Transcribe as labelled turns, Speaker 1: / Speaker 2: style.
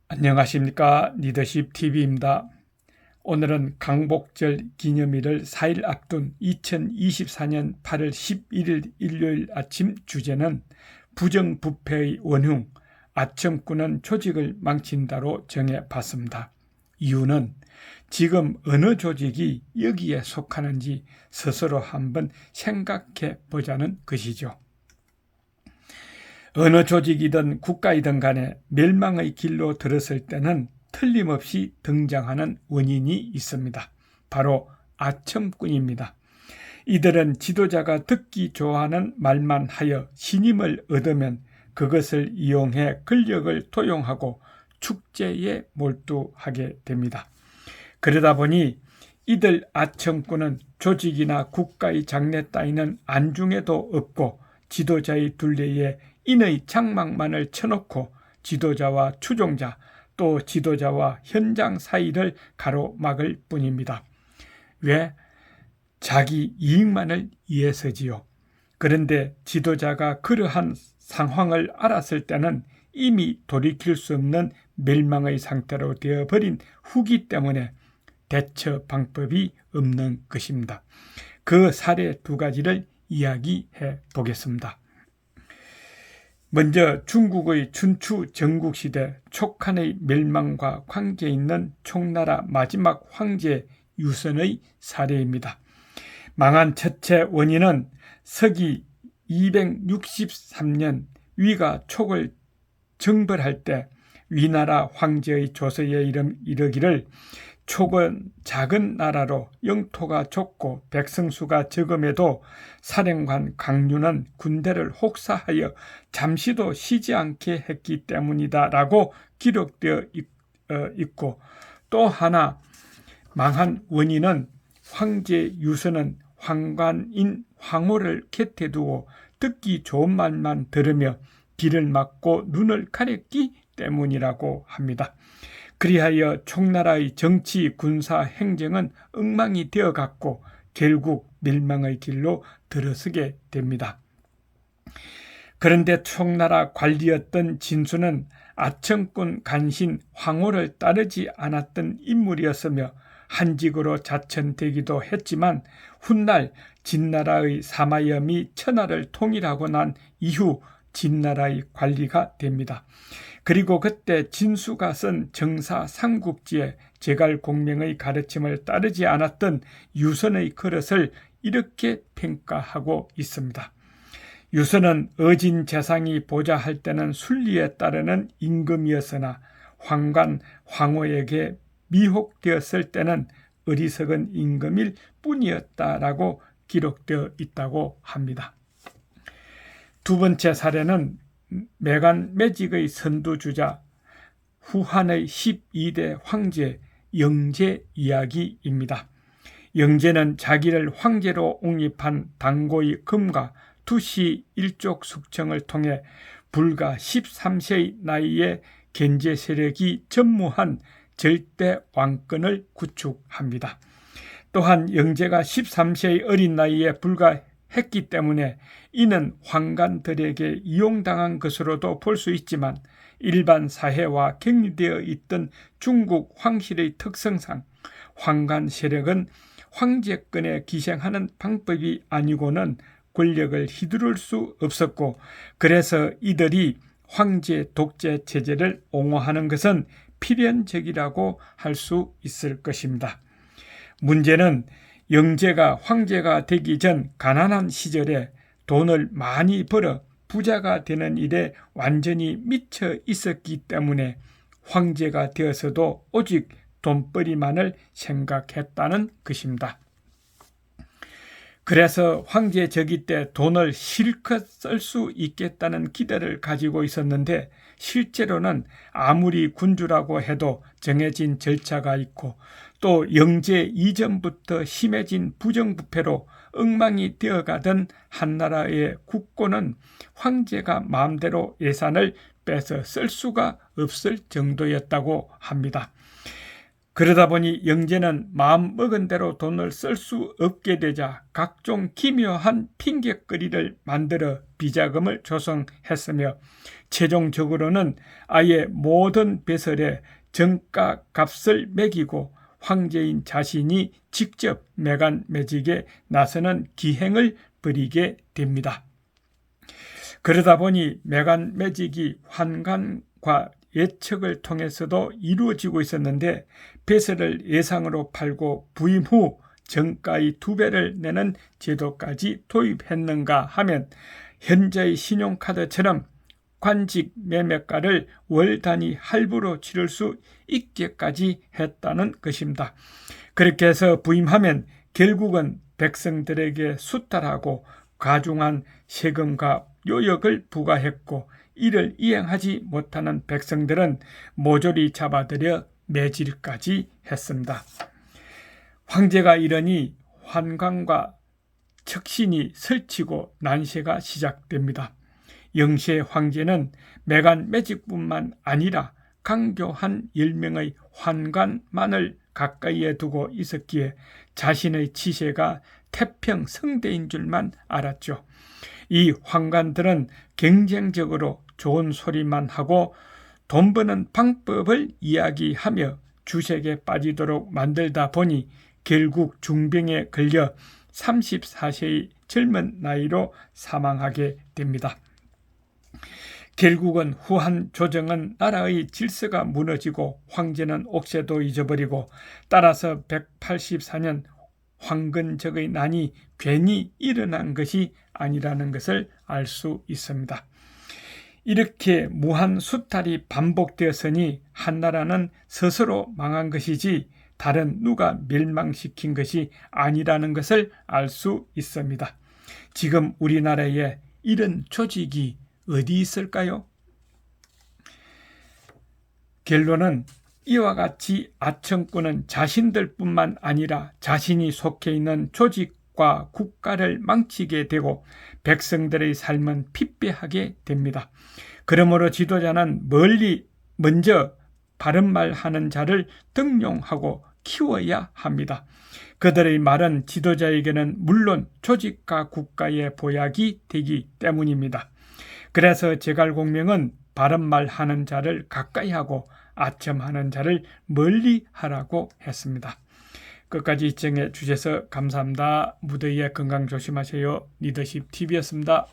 Speaker 1: 안녕하십니까. 리더십 TV입니다. 오늘은 강복절 기념일을 4일 앞둔 2024년 8월 11일 일요일 아침 주제는 부정부패의 원흉, 아첨꾼은 조직을 망친다로 정해봤습니다. 이유는 지금 어느 조직이 여기에 속하는지 스스로 한번 생각해 보자는 것이죠. 어느 조직이든 국가이든 간에 멸망의 길로 들었을 때는 틀림없이 등장하는 원인이 있습니다. 바로 아첨꾼입니다. 이들은 지도자가 듣기 좋아하는 말만 하여 신임을 얻으면 그것을 이용해 권력을 도용하고 축제에 몰두하게 됩니다. 그러다 보니 이들 아첨꾼은 조직이나 국가의 장래 따위는 안중에도 없고 지도자의 둘레에 인의 장막만을 쳐놓고 지도자와 추종자 또 지도자와 현장 사이를 가로막을 뿐입니다. 왜? 자기 이익만을 위해서지요. 그런데 지도자가 그러한 상황을 알았을 때는 이미 돌이킬 수 없는 멸망의 상태로 되어버린 후기 때문에 대처 방법이 없는 것입니다. 그 사례 두 가지를 이야기해 보겠습니다. 먼저 중국의 춘추 전국시대 촉한의 멸망과 관계있는 총나라 마지막 황제 유선의 사례입니다. 망한 첫째 원인은 서기 263년 위가 촉을 정벌할 때 위나라 황제의 조서에 이르기를 촉은 작은 나라로 영토가 좁고 백성수가 적음에도 사령관 강륜은 군대를 혹사하여 잠시도 쉬지 않게 했기 때문이다 라고 기록되어 있고, 또 하나 망한 원인은 황제 유선은 황관인 황후를 곁에 두고 듣기 좋은 말만 들으며 귀를 막고 눈을 가렸기 때문이라고 합니다. 그리하여 총나라의 정치, 군사, 행정은 엉망이 되어갔고 결국 멸망의 길로 들어서게 됩니다. 그런데 총나라 관리였던 진수는 아첨꾼 간신 황후를 따르지 않았던 인물이었으며 한직으로 자천되기도 했지만 훗날 진나라의 사마염이 천하를 통일하고 난 이후 진나라의 관리가 됩니다. 그리고 그때 진수가 쓴 정사 삼국지에 제갈공명의 가르침을 따르지 않았던 유선의 그릇을 이렇게 평가하고 있습니다. 유선은 어진 재상이 보좌할 때는 순리에 따르는 임금이었으나 황관, 황후에게 미혹되었을 때는 어리석은 임금일 뿐이었다라고 기록되어 있다고 합니다. 두 번째 사례는 매간매직의 선두주자 후한의 12대 황제 영제 이야기입니다. 영제는 자기를 황제로 옹립한 당고의 금과 두시 일족 숙청을 통해 불과 13세의 나이에 견제 세력이 전무한 절대 왕권을 구축합니다. 또한 영제가 13세의 어린 나이에 불과했기 때문에 이는 황관들에게 이용당한 것으로도 볼 수 있지만 일반 사회와 격리되어 있던 중국 황실의 특성상 황관 세력은 황제권에 기생하는 방법이 아니고는 권력을 휘두를 수 없었고, 그래서 이들이 황제 독재 체제를 옹호하는 것은 필연적이라고 할 수 있을 것입니다. 문제는 영제가 황제가 되기 전 가난한 시절에 돈을 많이 벌어 부자가 되는 일에 완전히 미쳐 있었기 때문에 황제가 되어서도 오직 돈벌이만을 생각했다는 것입니다. 그래서 황제적이 때 돈을 실컷 쓸 수 있겠다는 기대를 가지고 있었는데 실제로는 아무리 군주라고 해도 정해진 절차가 있고 또 영제 이전부터 심해진 부정부패로 엉망이 되어가던 한나라의 국고는 황제가 마음대로 예산을 빼서 쓸 수가 없을 정도였다고 합니다. 그러다 보니 영제는 마음먹은 대로 돈을 쓸 수 없게 되자 각종 기묘한 핑곗거리를 만들어 비자금을 조성했으며 최종적으로는 아예 모든 배설에 정가 값을 매기고 황제인 자신이 직접 메간 매직에 나서는 기행을 벌이게 됩니다. 그러다 보니 메간 매직이 환관과 예측을 통해서도 이루어지고 있었는데 배설을 예상으로 팔고 부임 후 정가의 2배를 내는 제도까지 도입했는가 하면 현재의 신용카드처럼 관직 매매가를 월 단위 할부로 치를 수 있게까지 했다는 것입니다. 그렇게 해서 부임하면 결국은 백성들에게 수탈하고 과중한 세금과 요역을 부과했고 이를 이행하지 못하는 백성들은 모조리 잡아들여 매질까지 했습니다. 황제가 이러니 환관과 척신이 설치고 난세가 시작됩니다. 영세 황제는 메간 매직뿐만 아니라 강교한 10명의 환관만을 가까이에 두고 있었기에 자신의 치세가 태평성대인 줄만 알았죠. 이 환관들은 경쟁적으로 좋은 소리만 하고 돈 버는 방법을 이야기하며 주색에 빠지도록 만들다 보니 결국 중병에 걸려 34세의 젊은 나이로 사망하게 됩니다. 결국은 후한 조정은 나라의 질서가 무너지고 황제는 옥새도 잊어버리고 따라서 184년 황건적의 난이 괜히 일어난 것이 아니라는 것을 알 수 있습니다. 이렇게 무한 수탈이 반복되었으니 한나라는 스스로 망한 것이지 다른 누가 멸망시킨 것이 아니라는 것을 알 수 있습니다. 지금 우리나라에 이런 조직이 어디 있을까요? 결론은 이와 같이 아청꾼은 자신들뿐만 아니라 자신이 속해 있는 조직과 국가를 망치게 되고 백성들의 삶은 피폐하게 됩니다. 그러므로 지도자는 먼저 바른 말 하는 자를 등용하고 키워야 합니다. 그들의 말은 지도자에게는 물론 조직과 국가의 보약이 되기 때문입니다. 그래서 제갈공명은 바른 말 하는 자를 가까이 하고 아첨하는 자를 멀리 하라고 했습니다. 끝까지 시청해 주셔서 감사합니다. 무더위에 건강 조심하세요. 리더십 TV였습니다.